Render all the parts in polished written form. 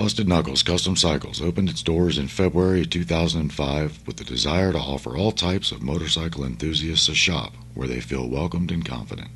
Busted Knuckles Custom Cycles opened its doors in February 2005 with the desire to offer all types of motorcycle enthusiasts a shop where they feel welcomed and confident.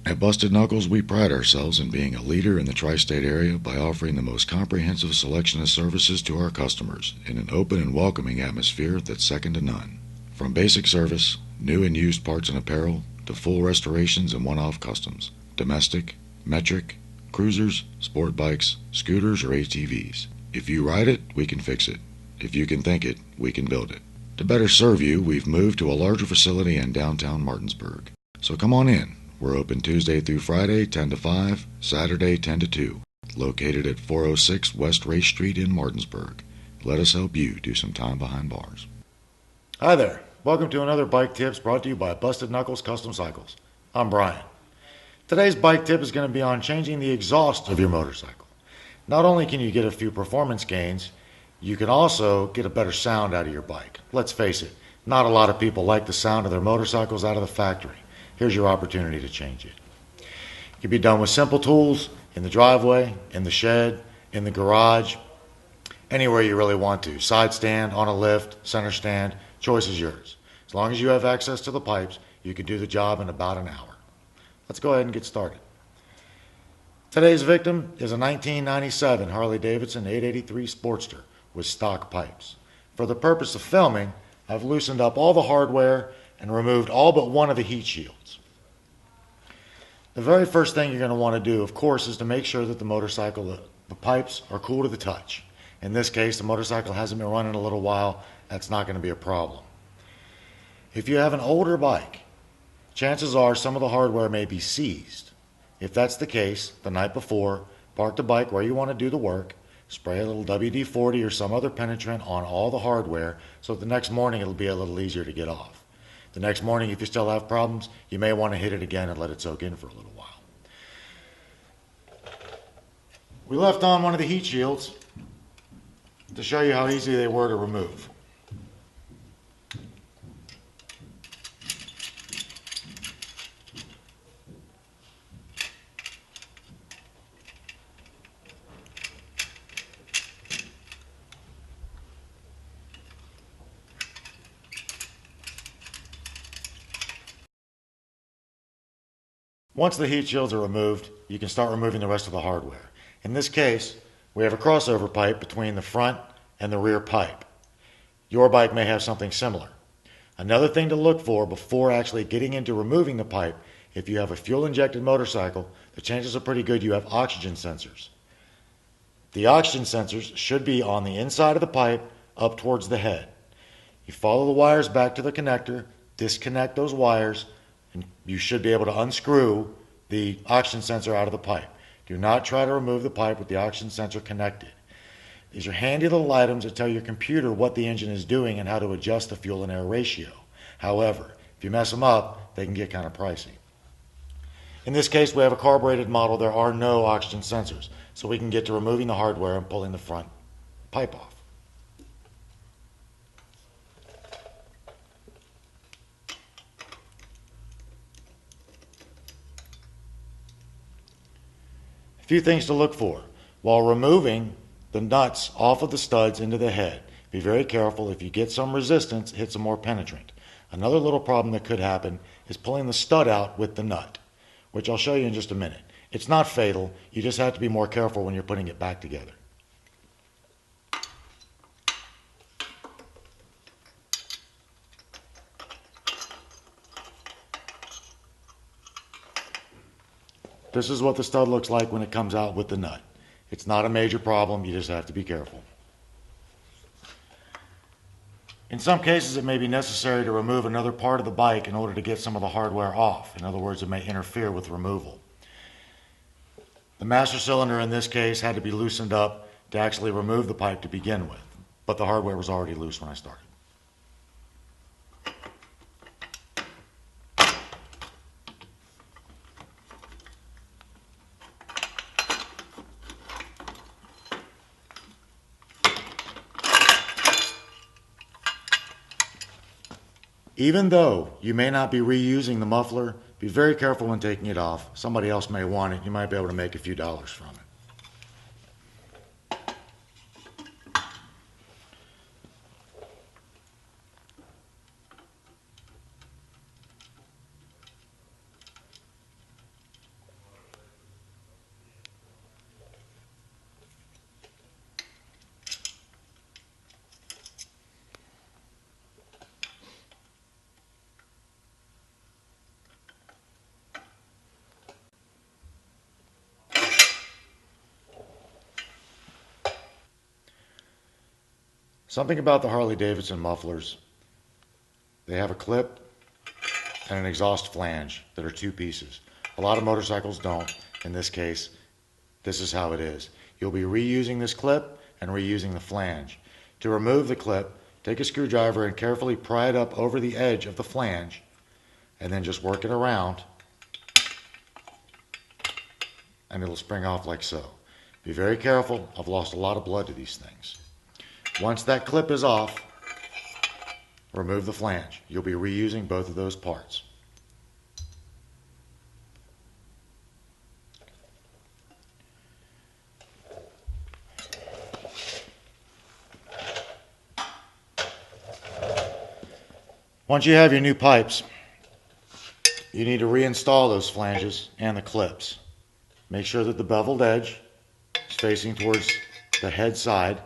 At Busted Knuckles, we pride ourselves in being a leader in the tri-state area by offering the most comprehensive selection of services to our customers in an open and welcoming atmosphere that's second to none. From basic service, new and used parts and apparel, to full restorations and one-off customs, domestic, metric, cruisers, sport bikes, scooters, or ATVs. If you ride it, we can fix it. If you can think it, we can build it. To better serve you, we've moved to a larger facility in downtown Martinsburg. So come on in. We're open Tuesday through Friday, 10 to 5, Saturday, 10 to 2. Located at 406 West Race Street in Martinsburg. Let us help you do some time behind bars. Hi there. Welcome to another Bike Tips brought to you by Busted Knuckles Custom Cycles. I'm Brian. Today's bike tip is going to be on changing the exhaust of your motorcycle. Not only can you get a few performance gains, you can also get a better sound out of your bike. Let's face it, not a lot of people like the sound of their motorcycles out of the factory. Here's your opportunity to change it. It can be done with simple tools, in the driveway, in the shed, in the garage, anywhere you really want to. Side stand, on a lift, center stand, choice is yours. As long as you have access to the pipes, you can do the job in about an hour. Let's go ahead and get started. Today's victim is a 1997 Harley-Davidson 883 Sportster with stock pipes. For the purpose of filming, I've loosened up all the hardware and removed all but one of the heat shields. The very first thing you're going to want to do, of course, is to make sure that the pipes are cool to the touch. In this case, the motorcycle hasn't been running a little while. That's not going to be a problem. If you have an older bike, chances are some of the hardware may be seized. If that's the case, the night before, park the bike where you want to do the work, spray a little WD-40 or some other penetrant on all the hardware so that the next morning it'll be a little easier to get off. The next morning, if you still have problems, you may want to hit it again and let it soak in for a little while. We left on one of the heat shields to show you how easy they were to remove. Once the heat shields are removed, you can start removing the rest of the hardware. In this case, we have a crossover pipe between the front and the rear pipe. Your bike may have something similar. Another thing to look for before actually getting into removing the pipe, if you have a fuel-injected motorcycle, the chances are pretty good you have oxygen sensors. The oxygen sensors should be on the inside of the pipe up towards the head. You follow the wires back to the connector, disconnect those wires, and you should be able to unscrew the oxygen sensor out of the pipe. Do not try to remove the pipe with the oxygen sensor connected. These are handy little items that tell your computer what the engine is doing and how to adjust the fuel and air ratio. However, if you mess them up, they can get kind of pricey. In this case, we have a carbureted model. There are no oxygen sensors, so we can get to removing the hardware and pulling the front pipe off. A few things to look for. While removing the nuts off of the studs into the head, be very careful. If you get some resistance, hit some more penetrant. Another little problem that could happen is pulling the stud out with the nut, which I'll show you in just a minute. It's not fatal. You just have to be more careful when you're putting it back together. This is what the stud looks like when it comes out with the nut. It's not a major problem, you just have to be careful. In some cases, it may be necessary to remove another part of the bike in order to get some of the hardware off. In other words, it may interfere with removal. The master cylinder in this case had to be loosened up to actually remove the pipe to begin with, but the hardware was already loose when I started. Even though you may not be reusing the muffler, be very careful when taking it off. Somebody else may want it. You might be able to make a few dollars from it. Something about the Harley-Davidson mufflers, they have a clip and an exhaust flange that are two pieces. A lot of motorcycles don't. In this case, this is how it is. You'll be reusing this clip and reusing the flange. To remove the clip, take a screwdriver and carefully pry it up over the edge of the flange, and then just work it around, and it'll spring off like so. Be very careful. I've lost a lot of blood to these things. Once that clip is off, remove the flange. You'll be reusing both of those parts. Once you have your new pipes, you need to reinstall those flanges and the clips. Make sure that the beveled edge is facing towards the head side,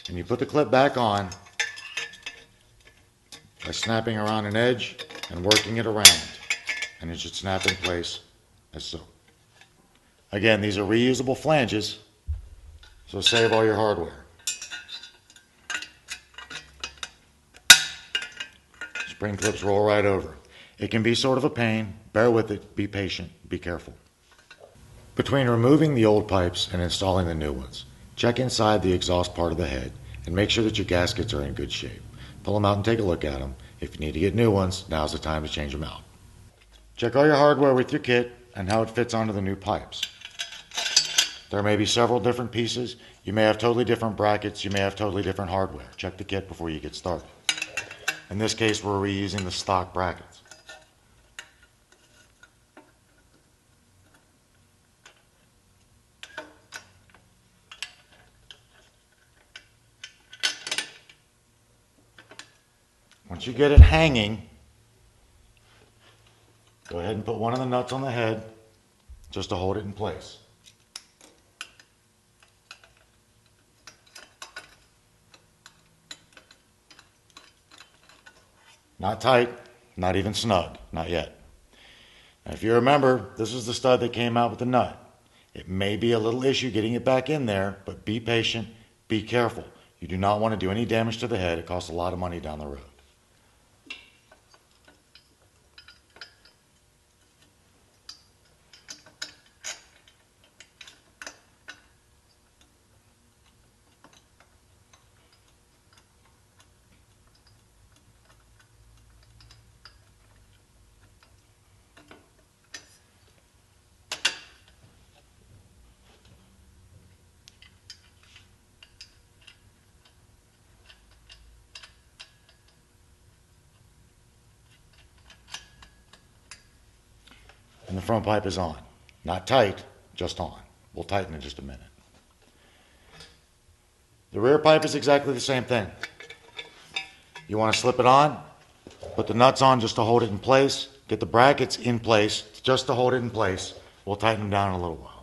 and you put the clip back on by snapping around an edge and working it around, and it should snap in place as so. Again, these are reusable flanges, so save all your hardware. Spring clips roll right over. It can be sort of a pain. Bear with it. Be patient. Be careful. Between removing the old pipes and installing the new ones, check inside the exhaust part of the head and make sure that your gaskets are in good shape. Pull them out and take a look at them. If you need to get new ones, now's the time to change them out. Check all your hardware with your kit and how it fits onto the new pipes. There may be several different pieces. You may have totally different brackets. You may have totally different hardware. Check the kit before you get started. In this case, we're reusing the stock brackets. Once you get it hanging, go ahead and put one of the nuts on the head just to hold it in place. Not tight, not even snug, not yet. Now, if you remember, this is the stud that came out with the nut. It may be a little issue getting it back in there, but be patient, be careful. You do not want to do any damage to the head. It costs a lot of money down the road. And the front pipe is on. Not tight, just on. We'll tighten in just a minute. The rear pipe is exactly the same thing. You want to slip it on, put the nuts on just to hold it in place, get the brackets in place just to hold it in place. We'll tighten them down in a little while.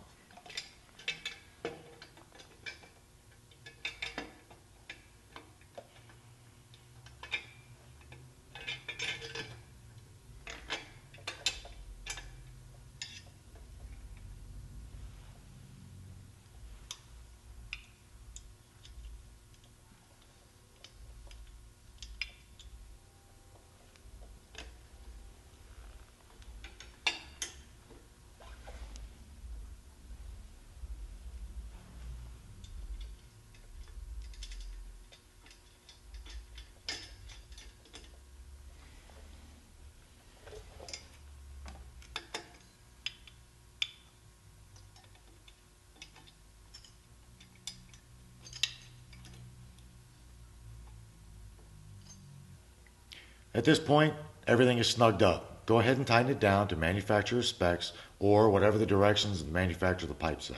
At this point, everything is snugged up. Go ahead and tighten it down to manufacturer's specs or whatever the directions the manufacturer of the pipe say.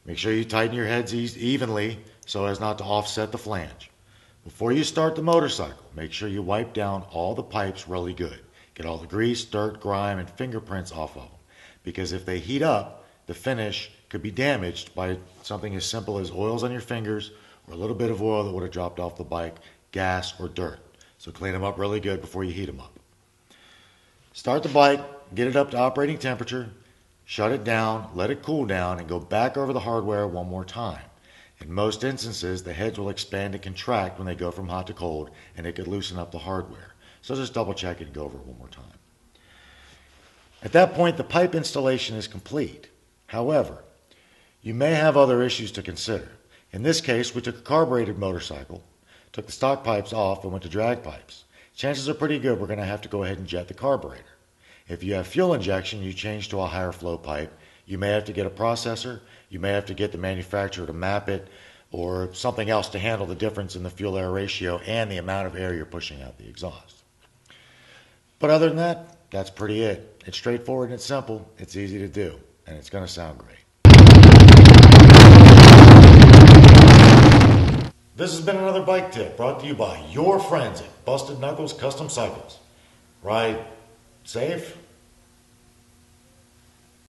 Make sure you tighten your heads evenly so as not to offset the flange. Before you start the motorcycle, make sure you wipe down all the pipes really good. Get all the grease, dirt, grime, and fingerprints off of them. Because if they heat up, the finish could be damaged by something as simple as oils on your fingers or a little bit of oil that would have dropped off the bike, gas, or dirt. So clean them up really good before you heat them up. Start the bike, get it up to operating temperature, shut it down, let it cool down, and go back over the hardware one more time. In most instances, the heads will expand and contract when they go from hot to cold, and it could loosen up the hardware. So just double check it and go over it one more time. At that point, the pipe installation is complete. However, you may have other issues to consider. In this case, we took a carbureted motorcycle, took the stock pipes off, and went to drag pipes. Chances are pretty good we're going to have to go ahead and jet the carburetor. If you have fuel injection, you change to a higher flow pipe. You may have to get a processor. You may have to get the manufacturer to map it, or something else to handle the difference in the fuel-air ratio and the amount of air you're pushing out the exhaust. But other than that, that's pretty it. It's straightforward and it's simple. It's easy to do, and it's going to sound great. This has been another bike tip brought to you by your friends at Busted Knuckles Custom Cycles. Ride safe,